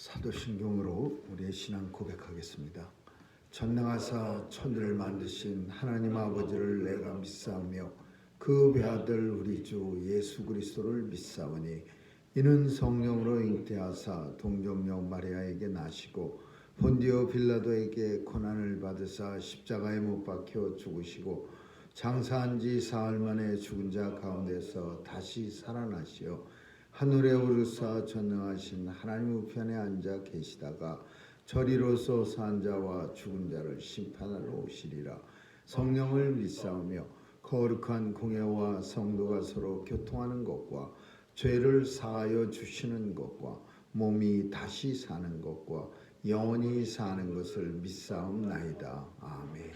사도신경으로 우리의 신앙 고백하겠습니다. 전능하사 천지를 만드신 하나님 아버지를 내가 믿사오며 그 배아들 우리 주 예수 그리스도를 믿사오니 이는 성령으로 잉태하사 동정녀 마리아에게 나시고 본디오 빌라도에게 고난을 받으사 십자가에 못 박혀 죽으시고 장사한 지 사흘 만에 죽은 자 가운데서 다시 살아나시어 하늘에 오르사 전능하신 하나님 우편에 앉아 계시다가 저리로서 산 자와 죽은 자를 심판하러 오시리라. 성령을 믿사오며 거룩한 공예와 성도가 서로 교통하는 것과 죄를 사하여 주시는 것과 몸이 다시 사는 것과 영원히 사는 것을 믿사옵나이다. 아멘.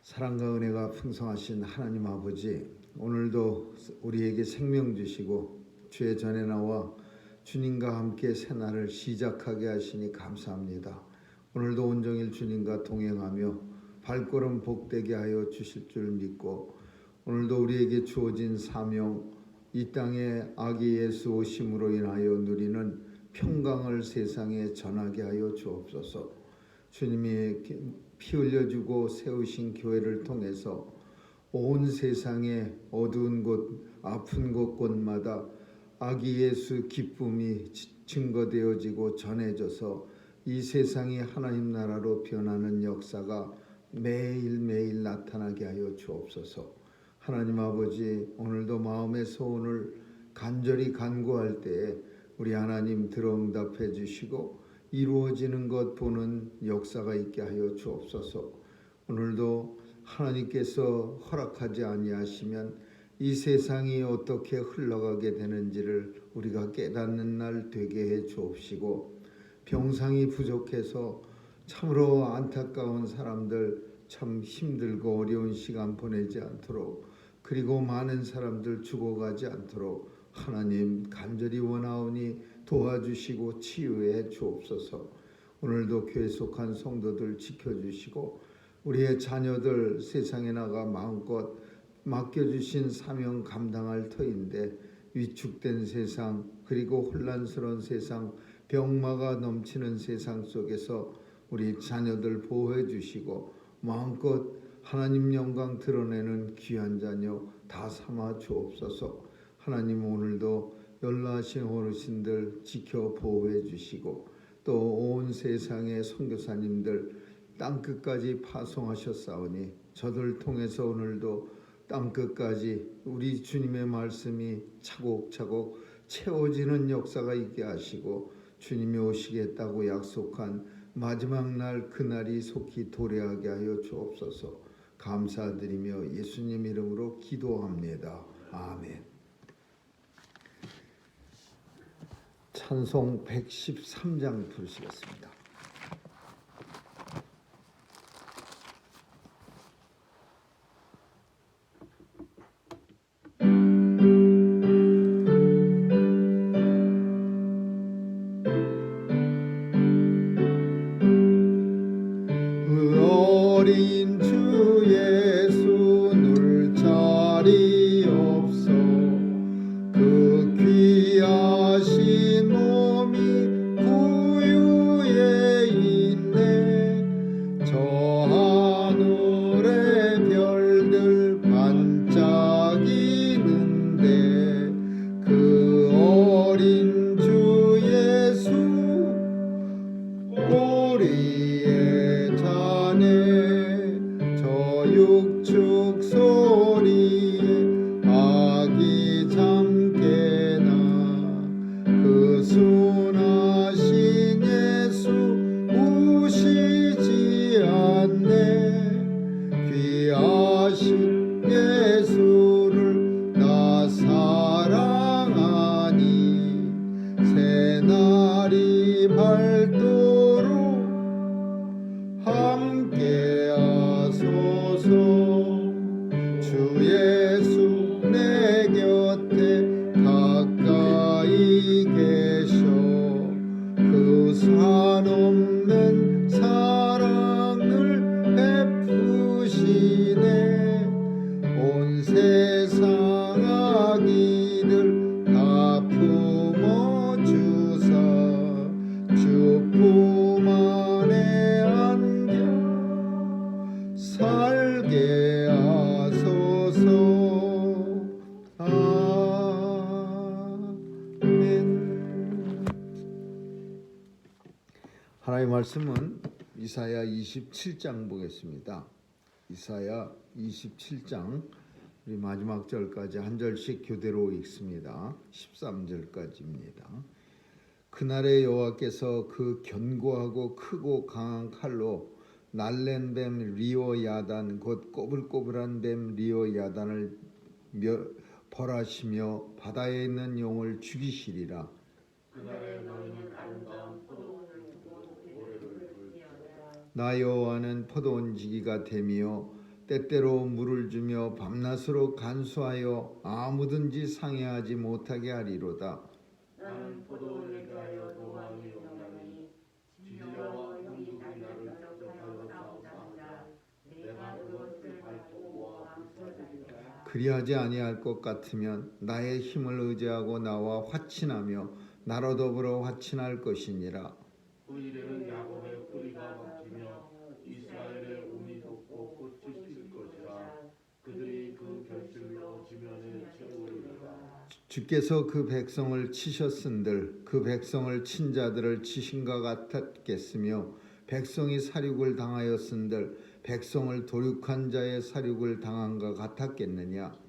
사랑과 은혜가 풍성하신 하나님 아버지, 오늘도 우리에게 생명 주시고 주의 전에 나와 주님과 함께 새날을 시작하게 하시니 감사합니다. 오늘도 온종일 주님과 동행하며 발걸음 복되게 하여 주실 줄 믿고 오늘도 우리에게 주어진 사명, 이 땅에 아기 예수 오심으로 인하여 누리는 평강을 세상에 전하게 하여 주옵소서. 주님이 피 흘려주고 세우신 교회를 통해서 온 세상의 어두운 곳, 아픈 곳곳마다 아기 예수 기쁨이 증거되어지고 전해져서 이 세상이 하나님 나라로 변하는 역사가 매일매일 나타나게 하여 주옵소서. 하나님 아버지, 오늘도 마음의 소원을 간절히 간구할 때에 우리 하나님 들어응답해 주시고 이루어지는 것 보는 역사가 있게 하여 주옵소서. 오늘도 하나님께서 허락하지 아니하시면 이 세상이 어떻게 흘러가게 되는지를 우리가 깨닫는 날 되게 해 주옵시고, 병상이 부족해서 참으로 안타까운 사람들, 참 힘들고 어려운 시간 보내지 않도록, 그리고 많은 사람들 죽어가지 않도록 하나님 간절히 원하오니 도와주시고 치유해 주옵소서. 오늘도 교회 속한 성도들 지켜주시고 우리의 자녀들 세상에 나가 마음껏 맡겨주신 사명 감당할 터인데 위축된 세상, 그리고 혼란스러운 세상, 병마가 넘치는 세상 속에서 우리 자녀들 보호해 주시고 마음껏 하나님 영광 드러내는 귀한 자녀 다 삼아 주옵소서. 하나님, 오늘도 연로하신 어르신들 지켜 보호해 주시고 또 온 세상의 선교사님들 땅끝까지 파송하셨사오니 저들 통해서 오늘도 땅끝까지 우리 주님의 말씀이 차곡차곡 채워지는 역사가 있게 하시고 주님이 오시겠다고 약속한 마지막 날 그날이 속히 도래하게 하여 주옵소서. 감사드리며 예수님 이름으로 기도합니다. 아멘. 찬송 113장 부르시겠습니다. 어린 주 예수 눌 자리 없어 그 귀하신 몸이 구유에 하나님의 말씀은 이사야 27장 보겠습니다. 이사야 27장 우리 마지막 절까지 한 절씩 교대로 읽습니다. 13절까지입니다. 그날에 여호와께서 그 견고하고 크고 강한 칼로 날랜 뱀 리오 야단 곧 꼬불꼬불한 뱀 리오 야단을 벌하시며 바다에 있는 용을 죽이시리라. 그날에 너희는 아름다운 포도원을 두고 노래를 부르리로다. 나 여호와는 포도원지기가 되며 때때로 물을 주며 밤낮으로 간수하여 아무든지 상해하지 못하게 하리로다. 나는 포도원에 대하여 노하니 용나니 지혜와 용족이 나를 대적하여 싸우자. 내가 그것을 밟고 모아 부서뜨리리라. 그리하지 아니할 것 같으면 나의 힘을 의지하고 나와 화친하며 나로 더불어 화친할 것이니라. 그 일에는 야곱의 뿌리가 박히며 이스라엘의 운이 돋고 꽃이 필 것이라. 그들이 그 결실로 지면에 채우리라. 주께서 그 백성을 치셨은들 그 백성을 친 자들을 치신가 같았겠으며 백성이 사륙을 당하였은들 백성을 도륙한 자의 사륙을 당한가 같았겠느냐.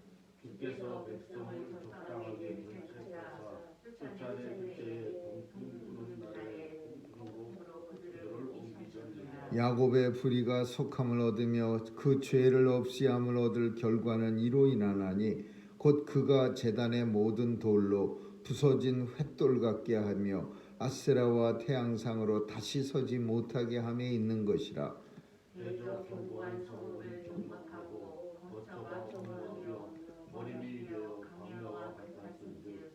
주께서 백성을 적당하게 결책하사 쫓아낼 때에 동풍 부는 날에 동풍으로 그들을 옮기셨느니라. 야곱의 불의가 속함을 얻으며 그 죄를 없이함을 얻을 결과는 이로 인하나니 곧 그가 제단의 모든 돌로 부서진 횃돌 같게 하며 아세라와 태양상으로 다시 서지 못하게 함에 있는 것이라. 대저 견고한 성읍을 경박하고 거처가 견고하며 머리미 되어 광야와 같았은즉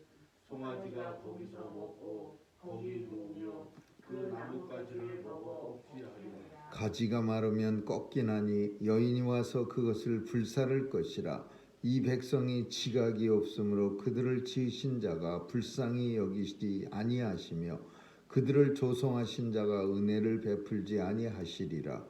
송아지가 거기서 먹고 거기 누우며 그 나뭇가지를 먹어 없이 하리라. 가지가 마르면 꺾이나니 여인이 와서 그것을 불사를 것이라. 이 백성이 지각이 없으므로 그들을 지으신 자가 불쌍히 여기시지 아니하시며 그들을 조성하신 자가 은혜를 베풀지 아니하시리라.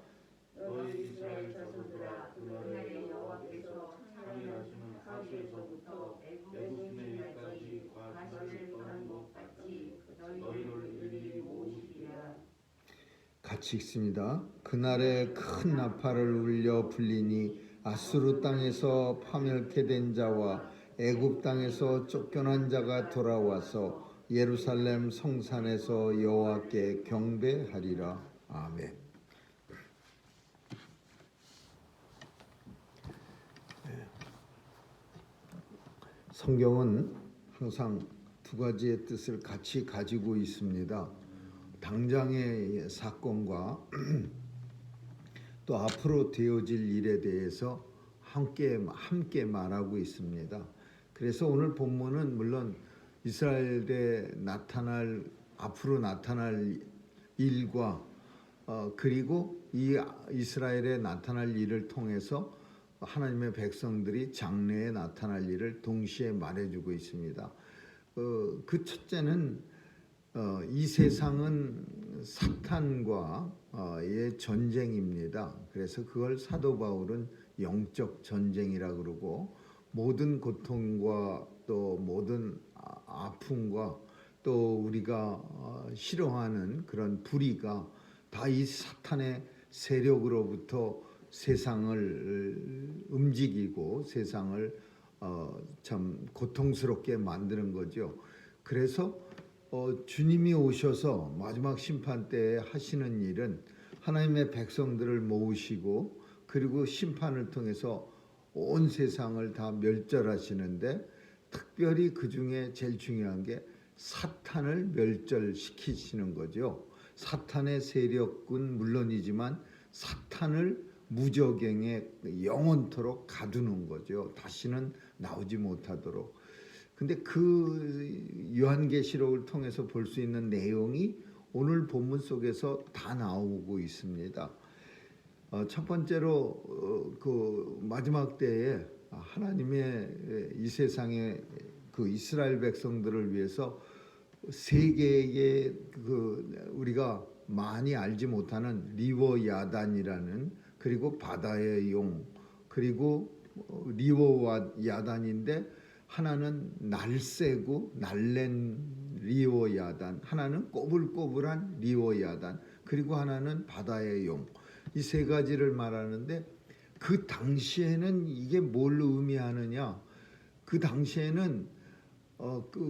너희 이스라엘 자손들아 그날에 여호와께서 창렬하시는 하수에서부터 애굽 시내까지 과실을 떠난 것 같이 너희를 이리 모으시리라. 같이 읽습니다. 그날에 큰 나팔을 울려 불리니 아수르 땅에서 파멸케 된 자와 애굽 땅에서 쫓겨난 자가 돌아와서 예루살렘 성산에서 여호와께 경배하리라. 아멘. 성경은 항상 두 가지의 뜻을 같이 가지고 있습니다. 당장의 사건과 또 앞으로 되어질 일에 대해서 함께 말하고 있습니다. 그래서 오늘 본문은 물론 이스라엘에 앞으로 나타날 일과 그리고 이 이스라엘에 나타날 일을 통해서 하나님의 백성들이 장래에 나타날 일을 동시에 말해주고 있습니다. 그 첫째는 이 세상은 사탄과의 전쟁입니다. 그래서 그걸 사도 바울은 영적 전쟁이라 그러고 모든 고통과 또 모든 아픔과 또 우리가 싫어하는 그런 불의가 다 이 사탄의 세력으로부터 세상을 움직이고 세상을 참 고통스럽게 만드는 거죠. 그래서 주님이 오셔서 마지막 심판 때에 하시는 일은 하나님의 백성들을 모으시고 그리고 심판을 통해서 온 세상을 다 멸절하시는데 특별히 그 중에 제일 중요한 게 사탄을 멸절시키시는 거죠. 사탄의 세력은 물론이지만 사탄을 무저갱에 영원토록 가두는 거죠. 다시는 나오지 못하도록. 근데 그 요한계시록을 통해서 볼 수 있는 내용이 오늘 본문 속에서 다 나오고 있습니다. 첫 번째로 그 마지막 때에 하나님의 이 세상의 그 이스라엘 백성들을 위해서 세계의 그 우리가 많이 알지 못하는 리워 야단이라는 그리고 바다의 용 그리고 리워 야단인데 하나는 날새고 날랜 리오야단, 하나는 꼬불꼬불한 리오야단, 그리고 하나는 바다의 용. 이 세 가지를 말하는데 그 당시에는 이게 뭘 의미하느냐? 그 당시에는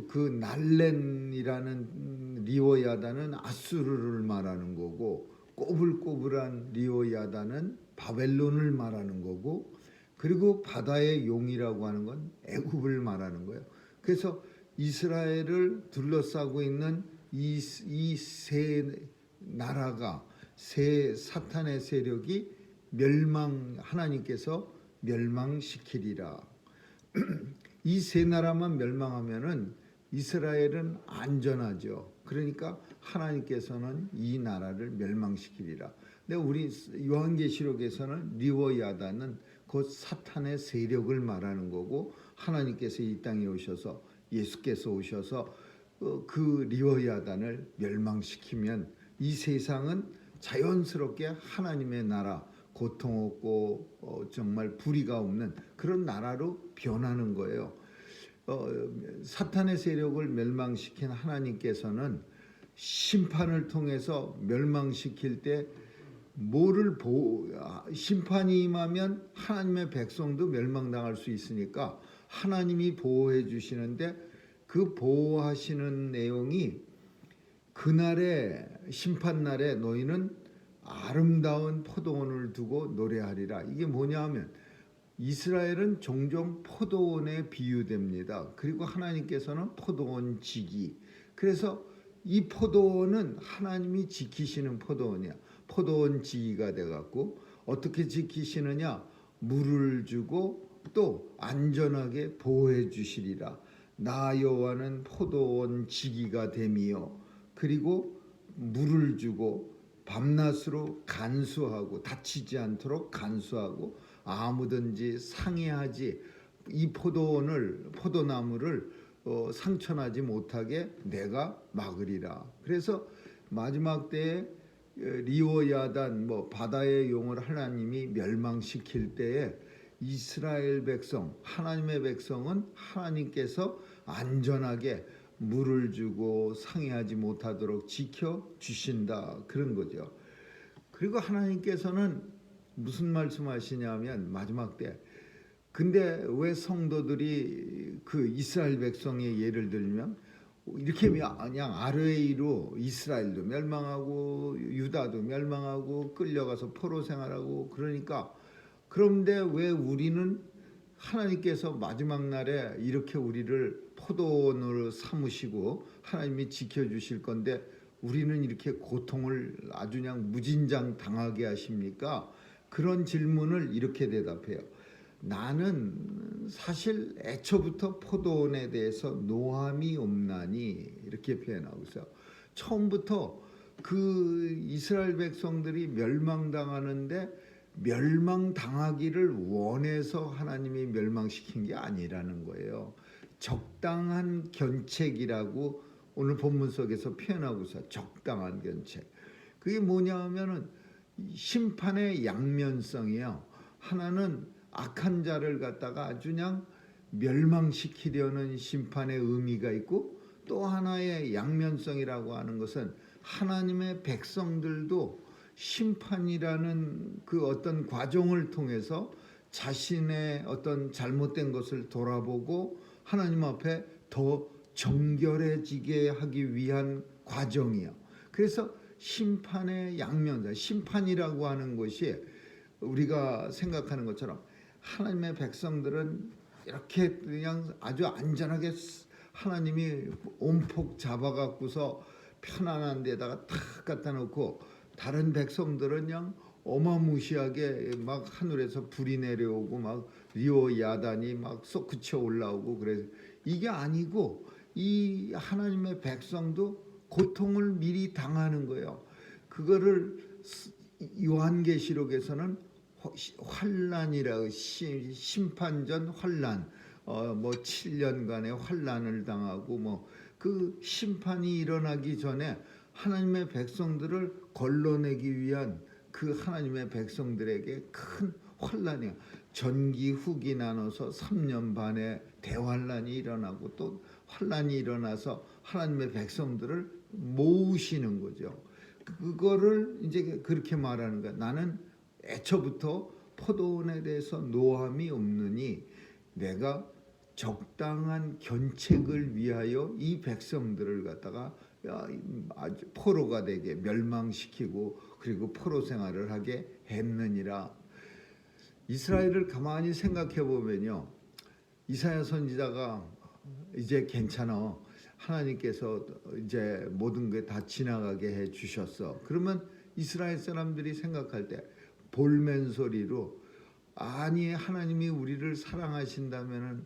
그 날렌이라는 리오야단은 아수르를 말하는 거고, 꼬불꼬불한 리오야단은 바벨론을 말하는 거고, 그리고 바다의 용이라고 하는 건 애굽을 말하는 거예요. 그래서 이스라엘을 둘러싸고 있는 이 세 나라가, 세 사탄의 세력이 하나님께서 멸망시키리라. 이 세 나라만 멸망하면은 이스라엘은 안전하죠. 그러니까 하나님께서는 이 나라를 멸망시키리라. 근데 우리 요한계시록에서는 리오야다는 곧 사탄의 세력을 말하는 거고, 하나님께서 이 땅에 오셔서, 예수께서 오셔서 그 리오야단을 멸망시키면 이 세상은 자연스럽게 하나님의 나라, 고통 없고 정말 불의가 없는 그런 나라로 변하는 거예요. 사탄의 세력을 멸망시킨 하나님께서는 심판을 통해서 멸망시킬 때 심판이 임하면 하나님의 백성도 멸망당할 수 있으니까 하나님이 보호해 주시는데, 그 보호하시는 내용이 그날의 심판날에 너희는 아름다운 포도원을 두고 노래하리라. 이게 뭐냐 하면 이스라엘은 종종 포도원에 비유됩니다. 그리고 하나님께서는 포도원 지기. 그래서 이 포도원은 하나님이 지키시는 포도원이야. 포도원 지기가 돼갖고 어떻게 지키시느냐? 물을 주고 또 안전하게 보호해 주시리라. 나 여호와는 포도원 지기가 됨이요. 그리고 물을 주고 밤낮으로 간수하고, 다치지 않도록 간수하고, 아무든지 상해하지, 이 포도나무를 상처나지 못하게 내가 막으리라. 그래서 마지막 때에 리오야단, 바다의 용을 하나님이 멸망시킬 때에 이스라엘 백성, 하나님의 백성은 하나님께서 안전하게 물을 주고 상해하지 못하도록 지켜주신다, 그런 거죠. 그리고 하나님께서는 무슨 말씀하시냐면 마지막 때, 근데 왜 성도들이 그 이스라엘 백성의 예를 들면 이렇게 그냥 아르에이로 이스라엘도 멸망하고 유다도 멸망하고 끌려가서 포로 생활하고, 그러니까 그런데 왜 우리는 하나님께서 마지막 날에 이렇게 우리를 포도원으로 삼으시고 하나님이 지켜주실 건데 우리는 이렇게 고통을 아주 그냥 무진장 당하게 하십니까? 그런 질문을 이렇게 대답해요. 나는 사실 애초부터 포도원에 대해서 노함이 없나니, 이렇게 표현하고 있어요. 처음부터 그 이스라엘 백성들이 멸망당하는데 멸망당하기를 원해서 하나님이 멸망시킨 게 아니라는 거예요. 적당한 견책이라고 오늘 본문 속에서 표현하고 있어요. 적당한 견책. 그게 뭐냐 하면은 심판의 양면성이에요. 하나는 악한 자를 갖다가 아주 그냥 멸망시키려는 심판의 의미가 있고, 또 하나의 양면성이라고 하는 것은 하나님의 백성들도 심판이라는 그 어떤 과정을 통해서 자신의 어떤 잘못된 것을 돌아보고 하나님 앞에 더 정결해지게 하기 위한 과정이에요. 그래서 심판의 양면성, 심판이라고 하는 것이 우리가 생각하는 것처럼 하나님의 백성들은 이렇게 그냥 아주 안전하게 하나님이 온폭 잡아갖고서 편안한 데다가 탁 갖다 놓고, 다른 백성들은 그냥 어마무시하게 막 하늘에서 불이 내려오고 막 리오야단이 막 솟구쳐 올라오고, 그래서 이게 아니고 이 하나님의 백성도 고통을 미리 당하는 거예요. 그거를 요한계시록에서는 환란이라고, 심판전 환란, 7년간의 환란을 당하고 그 심판이 일어나기 전에 하나님의 백성들을 걸러내기 위한 그 하나님의 백성들에게 큰 환란이야. 전기 후기 나눠서 3년 반에 대환란이 일어나고 또 환란이 일어나서 하나님의 백성들을 모으시는 거죠. 그거를 이제 그렇게 말하는 거야. 나는 애초부터 포도원에 대해서 노함이 없느니 내가 적당한 견책을 위하여 이 백성들을 갖다가 아주 포로가 되게 멸망시키고 그리고 포로 생활을 하게 했느니라. 이스라엘을 가만히 생각해 보면요, 이사야 선지자가 이제 괜찮아, 하나님께서 이제 모든 게 다 지나가게 해 주셨어. 그러면 이스라엘 사람들이 생각할 때 볼멘 소리로, 아니 하나님이 우리를 사랑하신다면은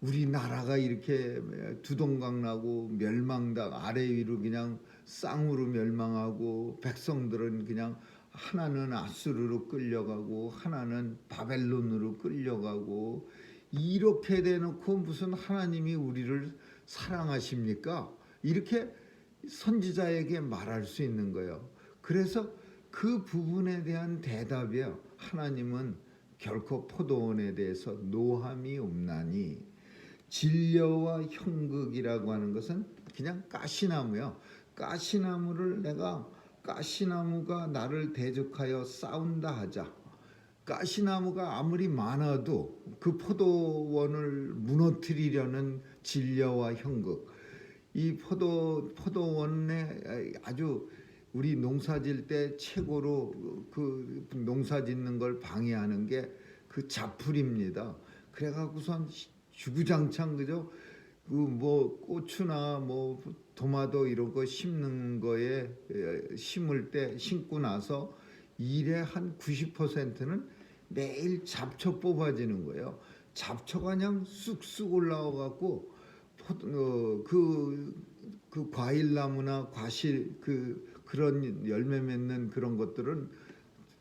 우리 나라가 이렇게 두동강 나고 멸망당 아래 위로 그냥 쌍으로 멸망하고 백성들은 그냥 하나는 아수르로 끌려가고 하나는 바벨론으로 끌려가고 이렇게 대놓고 무슨 하나님이 우리를 사랑하십니까? 이렇게 선지자에게 말할 수 있는 거예요. 그래서 그 부분에 대한 대답이에요. 하나님은 결코 포도원에 대해서 노함이 없나니. 진려와 형극이라고 하는 것은 그냥 가시나무요. 가시나무를 내가, 가시나무가 나를 대적하여 싸운다 하자. 가시나무가 아무리 많아도 그 포도원을 무너뜨리려는 진려와 형극, 이 포도원에 아주 우리 농사질 때 최고로 그 농사 짓는 걸 방해하는 게 그 자풀입니다. 그래갖고선 주구장창 그죠? 그 뭐 고추나 뭐 토마토 이런 거 심는 거에 심을 때 심고 나서 일의 한 90%는 매일 잡초 뽑아지는 거예요. 잡초가 그냥 쑥쑥 올라와 갖고 그 과일나무나 과실 그런 열매 맺는 그런 것들은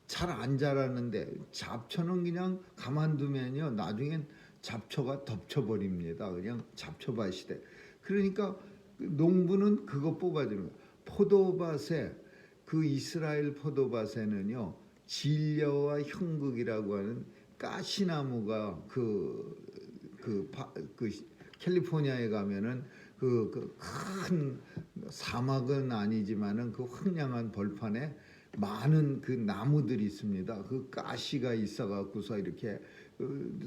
잘 안 자라는데 잡초는 그냥 가만두면요 나중엔 잡초가 덮쳐버립니다. 그냥 잡초밭이 돼. 그러니까 농부는 그거 뽑아주는 거예요. 포도밭에, 그 이스라엘 포도밭에는요 진려와 형극이라고 하는 가시나무가 그 캘리포니아에 가면은 그 큰 사막은 아니지만은 그 황량한 벌판에 많은 그 나무들이 있습니다. 그 가시가 있어갖고서 이렇게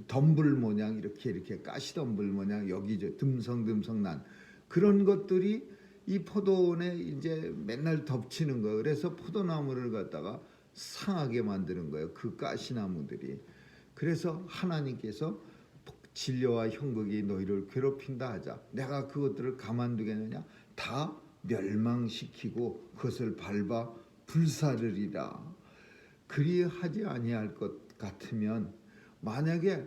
덤불 모양 이렇게 가시 덤불 모양 여기 저 듬성듬성 난 그런 것들이 이 포도원에 이제 맨날 덮치는 거예요. 그래서 포도나무를 갖다가 상하게 만드는 거예요. 그 가시나무들이. 그래서 하나님께서 진려와 형극이 너희를 괴롭힌다 하자. 내가 그것들을 가만두겠느냐? 다 멸망시키고 그것을 밟아 불사르리라. 그리하지 아니할 것 같으면, 만약에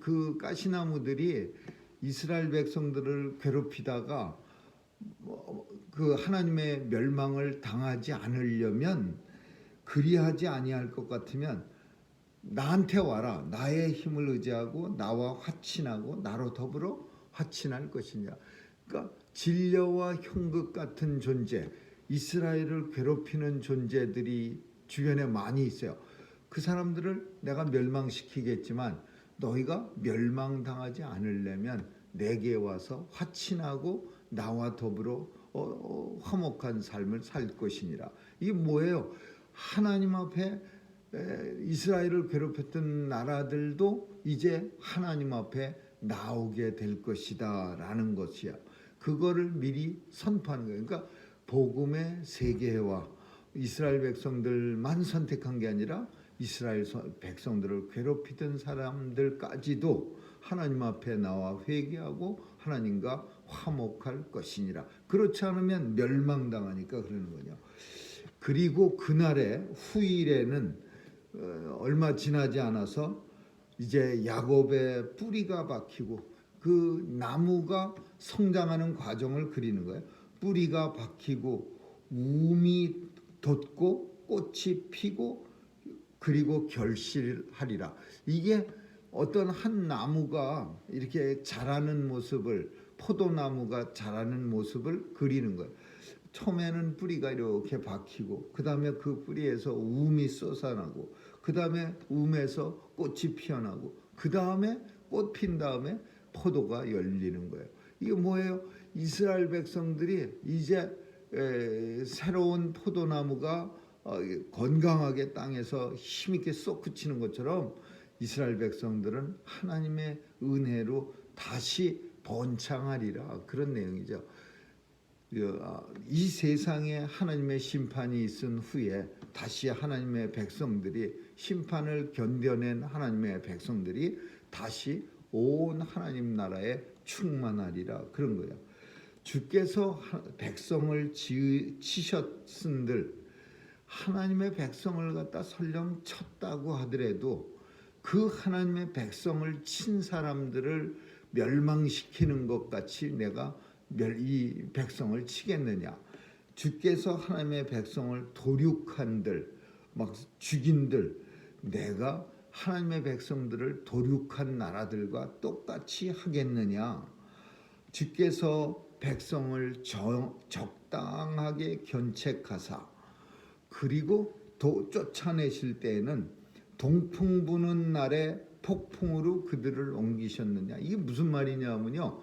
그 가시나무들이 이스라엘 백성들을 괴롭히다가 그 하나님의 멸망을 당하지 않으려면, 그리하지 아니할 것 같으면 나한테 와라. 나의 힘을 의지하고 나와 화친하고 나로 더불어 화친할 것이냐. 그러니까 진려와 형극 같은 존재, 이스라엘을 괴롭히는 존재들이 주변에 많이 있어요. 그 사람들을 내가 멸망시키겠지만 너희가 멸망당하지 않으려면 내게 와서 화친하고 나와 더불어 화목한 삶을 살 것이니라. 이게 뭐예요? 하나님 앞에 이스라엘을 괴롭혔던 나라들도 이제 하나님 앞에 나오게 될 것이다 라는 것이야. 그거를 미리 선포하는 거예요. 그러니까 복음의 세계화, 이스라엘 백성들만 선택한 게 아니라 이스라엘 백성들을 괴롭히던 사람들까지도 하나님 앞에 나와 회개하고 하나님과 화목할 것이니라. 그렇지 않으면 멸망당하니까 그러는 거냐. 그리고 그날의 후일에는 얼마 지나지 않아서 이제 야곱의 뿌리가 박히고 그 나무가 성장하는 과정을 그리는 거예요. 뿌리가 박히고 움이 돋고 꽃이 피고 그리고 결실하리라. 이게 어떤 한 나무가 이렇게 자라는 모습을, 포도나무가 자라는 모습을 그리는 거예요. 처음에는 뿌리가 이렇게 박히고 그 다음에 그 뿌리에서 움이 솟아나고 그 다음에 움에서 꽃이 피어나고 그 다음에 꽃 핀 다음에 포도가 열리는 거예요. 이게 뭐예요? 이스라엘 백성들이 이제 새로운 포도나무가 건강하게 땅에서 힘있게 솟구치는 것처럼 이스라엘 백성들은 하나님의 은혜로 다시 번창하리라, 그런 내용이죠. 이 세상에 하나님의 심판이 있은 후에 다시 하나님의 백성들이, 심판을 견뎌낸 하나님의 백성들이 다시 온 하나님 나라에 충만하리라, 그런 거예요. 주께서 백성을 치셨은들, 하나님의 백성을 갖다 설령 쳤다고 하더라도 그 하나님의 백성을 친 사람들을 멸망시키는 것 같이 내가 이 백성을 치겠느냐. 주께서 하나님의 백성을 도륙한들, 막 죽인들, 내가 하나님의 백성들을 도륙한 나라들과 똑같이 하겠느냐. 주께서 백성을 적당하게 견책하사 그리고 쫓아내실 때에는 동풍 부는 날에 폭풍으로 그들을 옮기셨느냐. 이게 무슨 말이냐면요,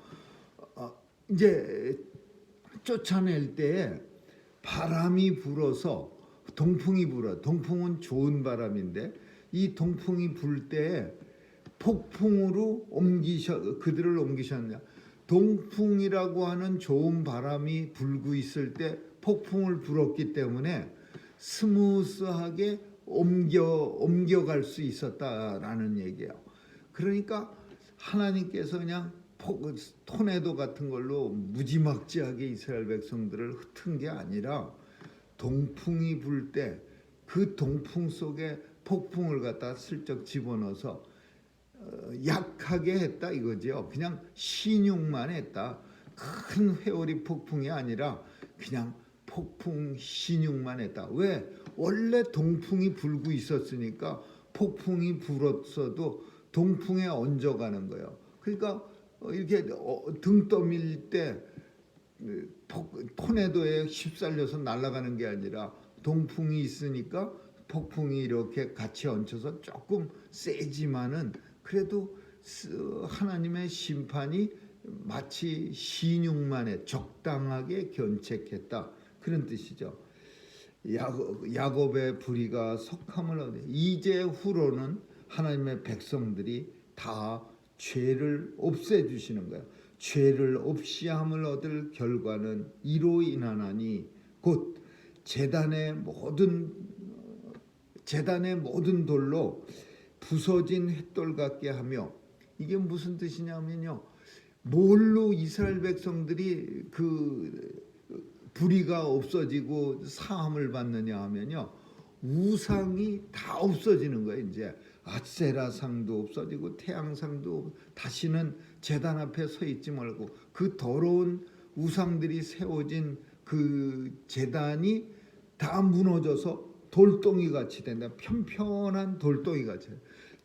이제 쫓아낼 때에 바람이 불어서, 동풍이 불어, 동풍은 좋은 바람인데 이 동풍이 불 때에 폭풍으로 그들을 옮기셨느냐. 동풍이라고 하는 좋은 바람이 불고 있을 때 폭풍을 불었기 때문에 스무스하게 옮겨갈 수 있었다라는 얘기예요. 그러니까 하나님께서 그냥 토네도 같은 걸로 무지막지하게 이스라엘 백성들을 흩은 게 아니라 동풍이 불 때 그 동풍 속에 폭풍을 갖다 슬쩍 집어넣어서 약하게 했다 이거죠. 그냥 신용만 했다. 큰 회오리 폭풍이 아니라 그냥 폭풍 신용만 했다. 왜? 원래 동풍이 불고 있었으니까 폭풍이 불었어도 동풍에 얹어가는 거예요. 그러니까 이렇게 등 떠밀 때 토네도에 휩쓸려서 날아가는 게 아니라 동풍이 있으니까 폭풍이 이렇게 같이 얹혀서 조금 세지만은 그래도 하나님의 심판이 마치 신용만에 적당하게 견책했다, 그런 뜻이죠. 야곱의 불의가 속함을 얻으니 이제 후로는 하나님의 백성들이 다 죄를 없애주시는 거예요. 죄를 없이 함을 얻을 결과는 이로 인하나니 곧 제단의 모든 돌로 부서진 횃돌 같게 하며, 이게 무슨 뜻이냐면요, 뭘로 이스라엘 백성들이 그 불의가 없어지고 사함을 받느냐 하면요, 우상이 다 없어지는 거예요. 이제 아세라상도 없어지고 태양상도 다시는 제단 앞에 서 있지 말고 그 더러운 우상들이 세워진 그 제단이 다 무너져서 돌덩이 같이 된다. 편편한 돌덩이 같이.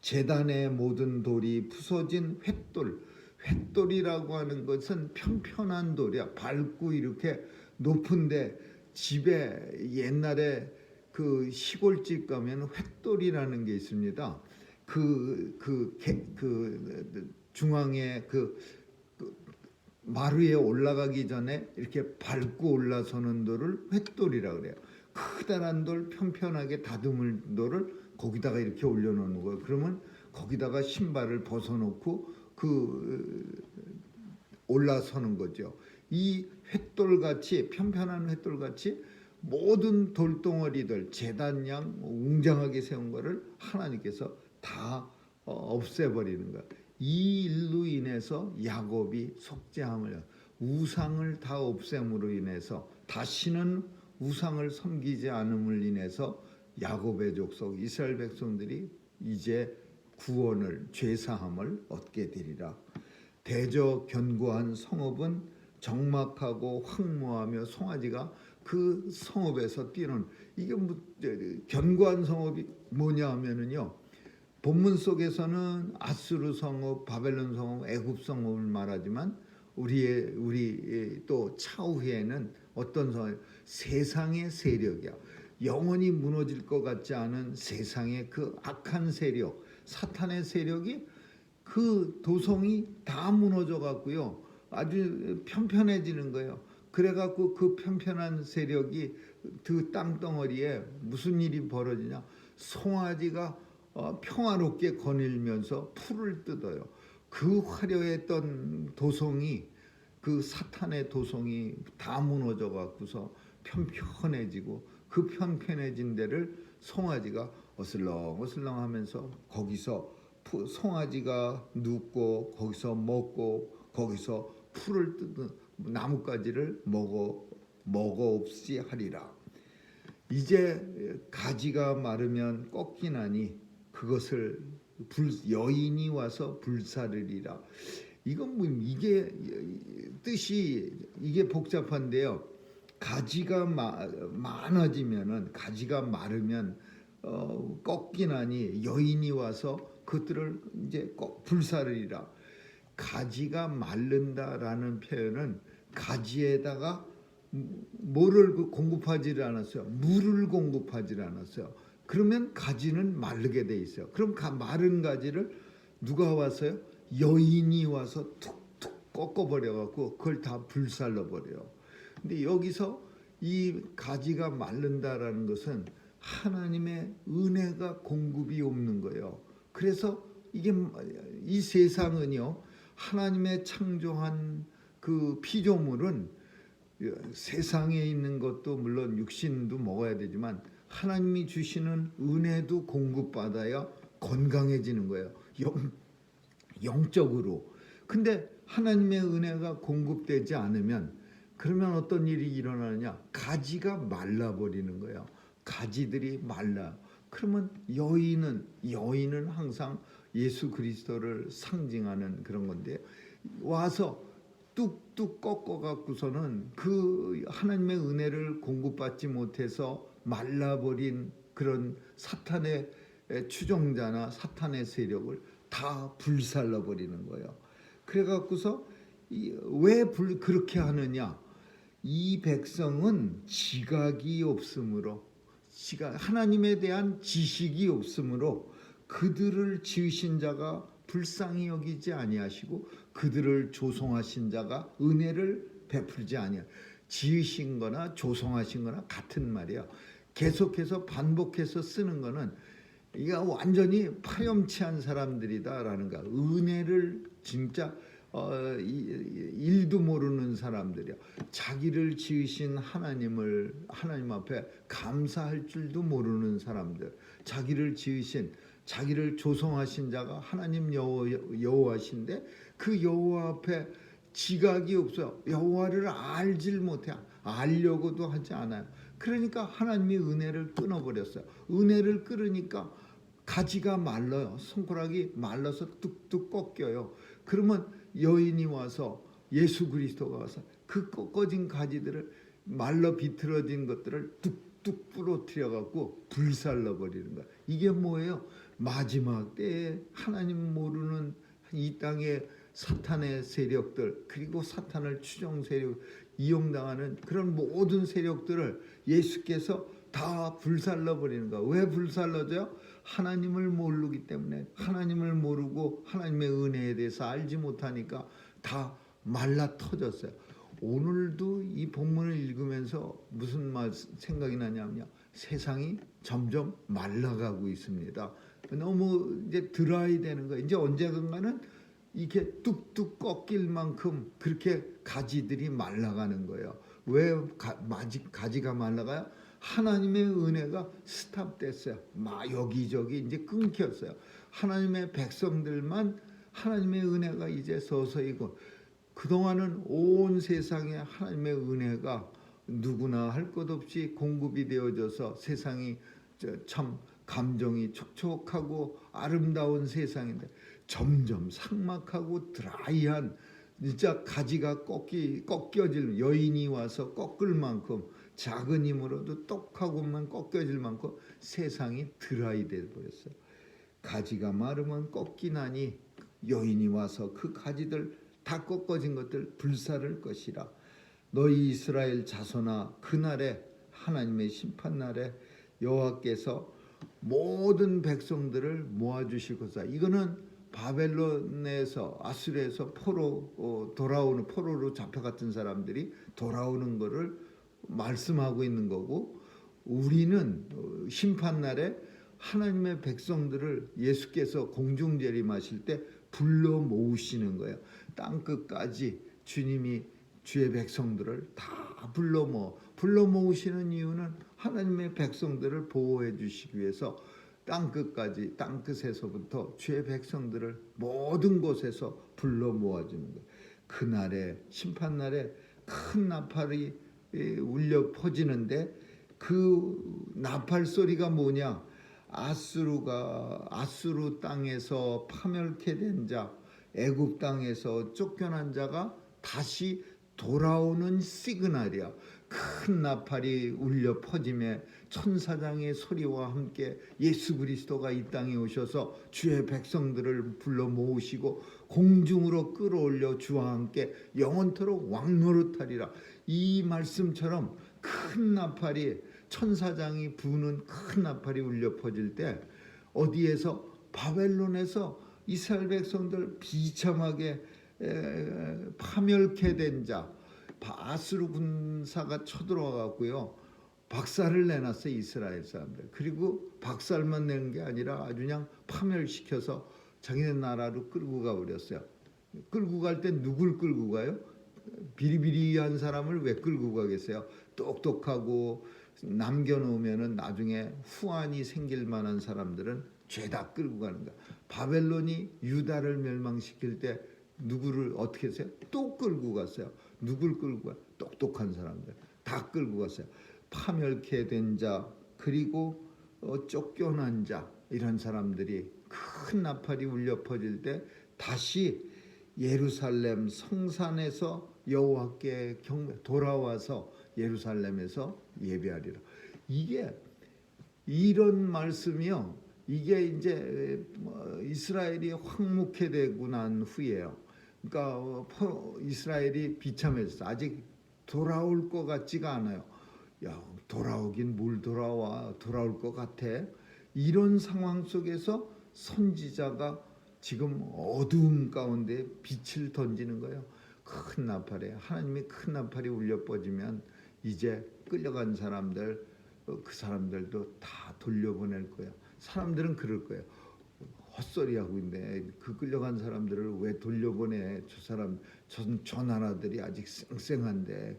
제단의 모든 돌이 부서진 횃돌. 횃돌이라고 하는 것은 편편한 돌이야. 밝고 이렇게 높은데, 집에 옛날에 그 시골집 가면 횃돌이라는 게 있습니다. 그 중앙에 그 마루에 올라가기 전에 이렇게 밟고 올라서는 돌을 횃돌이라고 그래요. 크다란 돌, 편편하게 다듬을 돌을 거기다가 이렇게 올려놓는 거예요. 그러면 거기다가 신발을 벗어놓고 올라서는 거죠. 이 횃돌같이, 편편한 횃돌같이 모든 돌덩어리들, 제단양 웅장하게 세운 거를 하나님께서 다 없애버리는 거예요. 이 일로 인해서 야곱이 속죄함을, 우상을 다 없앰으로 인해서, 다시는 우상을 섬기지 않음을 인해서 야곱의 족속 이스라엘 백성들이 이제 구원을, 죄사함을 얻게 되리라. 대저 견고한 성읍은 적막하고 황무하며 송아지가 그 성읍에서 뛰는, 이게 견고한 성읍이 뭐냐 하면은요, 본문 속에서는 아수르 성읍, 바벨론 성읍, 애굽 성읍을 말하지만 우리 또 차후에는 어떤 성읍? 세상의 세력이야. 영원히 무너질 것 같지 않은 세상의 그 악한 세력, 사탄의 세력이 그 도성이 다 무너져 갖고요, 아주 편편해지는 거예요. 그래갖고 그 편편한 세력이 그 땅덩어리에 무슨 일이 벌어지냐? 송아지가 평화롭게 거닐면서 풀을 뜯어요. 그 화려했던 도성이, 그 사탄의 도성이 다 무너져 갖고서 편편해지고, 그 편편해진 데를 송아지가 어슬렁어슬렁 하면서 거기서 송아지가 눕고 거기서 먹고 거기서 풀을 뜯은 나뭇가지를 먹어 없이 하리라. 이제 가지가 마르면 꺾이나니 그것을 여인이 와서 불사르리라. 이건 뭐 이게 뜻이 이게 복잡한데요. 가지가 많아지면은, 가지가 마르면 꺾이나니 여인이 와서 그들을 이제 불사르리라. 가지가 마른다라는 표현은 가지에다가 뭐를 공급하지를 않았어요. 물을 공급하지를 않았어요. 그러면 가지는 마르게 돼 있어요. 그럼 마른 가지를 누가 와서요? 여인이 와서 툭툭 꺾어버려 갖고 그걸 다 불살러 버려요. 근데 여기서 이 가지가 마른다라는 것은 하나님의 은혜가 공급이 없는 거예요. 그래서 이게 이 세상은요, 하나님의 창조한 그 피조물은 세상에 있는 것도 물론 육신도 먹어야 되지만 하나님이 주시는 은혜도 공급받아야 건강해지는 거예요. 영적으로. 근데 하나님의 은혜가 공급되지 않으면 그러면 어떤 일이 일어나느냐? 가지가 말라버리는 거예요. 가지들이 말라. 그러면 여인은 항상 예수 그리스도를 상징하는 그런 건데, 와서 뚝뚝 꺾어 갖고서는 그 하나님의 은혜를 공급받지 못해서 말라버린 그런 사탄의 추종자나 사탄의 세력을 다 불살라 버리는 거예요. 그래 갖고서 왜 그렇게 하느냐? 이 백성은 지각이 없으므로, 하나님에 대한 지식이 없으므로 그들을 지으신 자가 불쌍히 여기지 아니하시고 그들을 조성하신 자가 은혜를 베풀지 아니하. 지으신 거나 조성하신 거나 같은 말이야. 계속해서 반복해서 쓰는 거는 이게 완전히 파렴치한 사람들이다라는 거야. 은혜를 진짜 일도 모르는 사람들이야. 자기를 지으신 하나님 앞에 감사할 줄도 모르는 사람들. 자기를 조성하신 자가 하나님 여호와신데 그 여호와 앞에 지각이 없어요. 여호와를 알질 못해. 알려고도 하지 않아요. 그러니까 하나님이 은혜를 끊어버렸어요. 은혜를 끊으니까 가지가 말라요. 손가락이 말라서 뚝뚝 꺾여요. 그러면 여인이 와서, 예수 그리스도가 와서 그 꺾어진 가지들을, 말라 비틀어진 것들을 뚝뚝 부러뜨려 갖고 불살라 버리는 거야. 이게 뭐예요? 마지막 때에 하나님 모르는 이 땅의 사탄의 세력들, 그리고 사탄을 추종 세력 이용당하는 그런 모든 세력들을 예수께서 다 불살라 버리는 거야. 왜 불살라져요? 하나님을 모르기 때문에. 하나님을 모르고 하나님의 은혜에 대해서 알지 못하니까 다 말라 터졌어요. 오늘도 이 본문을 읽으면서 무슨 생각이 나냐면요, 세상이 점점 말라가고 있습니다. 너무 이제 드라이 되는 거예요. 이제 언젠가는 이렇게 뚝뚝 꺾일 만큼 그렇게 가지들이 말라가는 거예요. 왜 가지가 말라가요? 하나님의 은혜가 스탑됐어요. 여기저기 이제 끊겼어요. 하나님의 백성들만 하나님의 은혜가 이제 서서히, 그동안은 온 세상에 하나님의 은혜가 누구나 할 것 없이 공급이 되어져서 세상이 참 감정이 촉촉하고 아름다운 세상인데 점점 삭막하고 드라이한, 진짜 가지가 꺾여질, 여인이 와서 꺾을 만큼, 작은 힘으로도 똑하고만 꺾여질 만큼 세상이 드라이 돼 버렸어요. 가지가 마르면 꺾이나니 여인이 와서 그 가지들 다 꺾어진 것들 불사를 것이라. 너희 이스라엘 자손아, 그날에, 하나님의 심판날에 여호와께서 모든 백성들을 모아주실 것이다. 이거는 바벨론에서 아수르에서 포로로 잡혀갔던 사람들이 돌아오는 것을 말씀하고 있는 거고, 우리는 심판날에 하나님의 백성들을 예수께서 공중재림하실 때 불러 모으시는 거예요. 땅 끝까지 주님이 주의 백성들을 다 불러 모으시는 이유는 하나님의 백성들을 보호해 주시기 위해서 땅 끝에서부터 주의 백성들을 모든 곳에서 불러 모아주는 거예요. 그날에 심판날에 큰 나팔이 울려 퍼지는데, 그 나팔 소리가 뭐냐? 아수르 땅에서 파멸케 된 자, 애굽 땅에서 쫓겨난 자가 다시 돌아오는 시그널이야. 큰 나팔이 울려 퍼짐에 천사장의 소리와 함께 예수 그리스도가 이 땅에 오셔서 주의 백성들을 불러 모으시고 공중으로 끌어올려 주와 함께 영원토록 왕노릇하리라. 이 말씀처럼 큰 나팔이, 천사장이 부는 큰 나팔이 울려 퍼질 때, 어디에서? 바벨론에서 이스라엘 백성들 비참하게 파멸케 된 자, 아수르 군사가 쳐들어와 갖고요, 박살을 내놨어요, 이스라엘 사람들. 그리고 박살만 낸 게 아니라 아주 그냥 파멸시켜서 자기네 나라로 끌고 가버렸어요. 끌고 갈 때 누굴 끌고 가요? 비리비리한 사람을 왜 끌고 가겠어요? 똑똑하고 남겨놓으면 나중에 후환이 생길 만한 사람들은 죄다 끌고 가는 거야. 바벨론이 유다를 멸망시킬 때 누구를 어떻게 했어요? 또 끌고 갔어요. 누굴 끌고 가? 똑똑한 사람들 다 끌고 갔어요. 파멸케 된 자, 그리고 쫓겨난 자, 이런 사람들이 큰 나팔이 울려 퍼질 때 다시 예루살렘 성산에서 여호와께 돌아와서 예루살렘에서 예배하리라. 이게 이런 말씀이요. 이게 이제 이스라엘이 황무케 되고 난 후에요. 그러니까 이스라엘이 비참해졌어. 아직 돌아올 것 같지가 않아요. 야, 돌아오긴 뭘 돌아올 것 같아. 이런 상황 속에서 선지자가 지금 어두움 가운데 빛을 던지는 거예요. 큰 나팔에, 하나님이 큰 나팔이 울려 퍼지면 이제 끌려간 사람들, 그 사람들도 다 돌려보낼 거예요. 사람들은 그럴 거예요. 헛소리하고 있네. 그 끌려간 사람들을 왜 돌려보내? 저 나라들이 아직 쌩쌩한데.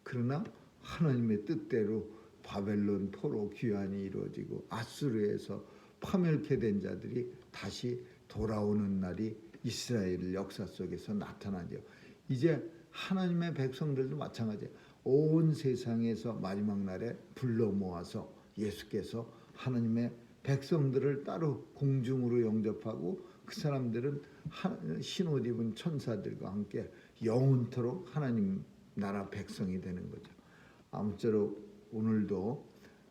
그러나 하나님의 뜻대로 바벨론 포로 귀환이 이루어지고 아수르에서 파멸케 된 자들이 다시 돌아오는 날이 이스라엘 역사 속에서 나타나죠. 이제 하나님의 백성들도 마찬가지예요. 온 세상에서 마지막 날에 불러 모아서 예수께서 하나님의 백성들을 따로 공중으로 영접하고, 그 사람들은 흰옷 입은 천사들과 함께 영원토록 하나님 나라 백성이 되는 거죠. 아무쪼록 오늘도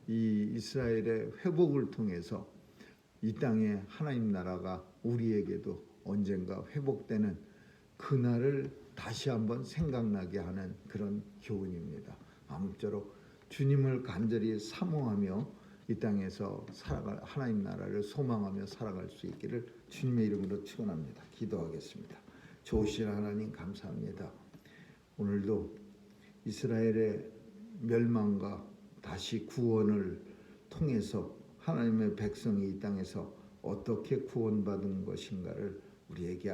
이 이스라엘의 회복을 통해서 이 땅에 하나님 나라가 우리에게도 언젠가 회복되는 그날을 다시 한번 생각나게 하는 그런 교훈입니다. 아무쪼록 주님을 간절히 사모하며 이 땅에서 살아갈 하나님 나라를 소망하며 살아갈 수 있기를 주님의 이름으로 축원합니다. 기도하겠습니다. 좋으신 하나님 감사합니다. 오늘도 이스라엘의 멸망과 다시 구원을 통해서 하나님의 백성이 이 땅에서 어떻게 구원받은 것인가를 우리에게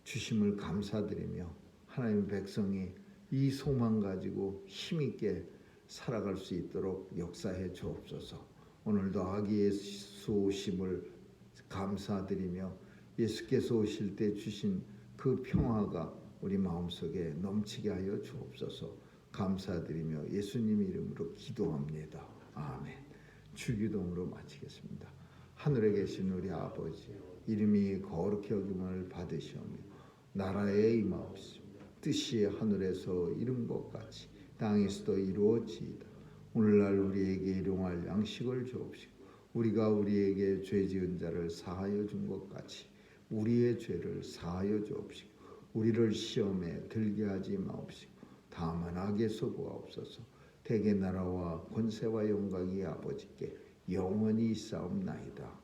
주심을 감사드리며, 하나님의 백성이 이 소망 가지고 힘있게 살아갈 수 있도록 역사해 주옵소서. 오늘도 아기 예수 오심을 감사드리며 예수께서 오실 때 주신 그 평화가 우리 마음속에 넘치게 하여 주옵소서. 감사드리며 예수님 이름으로 기도합니다. 아멘. 주기도문으로 마치겠습니다. 하늘에 계신 우리 아버지, 이름이 거룩히 여김을 받으시오며 나라에 임하옵시며 뜻이 하늘에서 이룬 것 같이 땅에서도 이루어지이다. 오늘날 우리에게 일용할 양식을 주옵시고 우리가 우리에게 죄 지은 자를 사하여 준 것 같이 우리의 죄를 사하여 주옵시고 우리를 시험에 들게 하지 마옵시고 다만 악에서 구하옵소서. 대개 나라와 권세와 영광이 아버지께 영원히 있사옵나이다.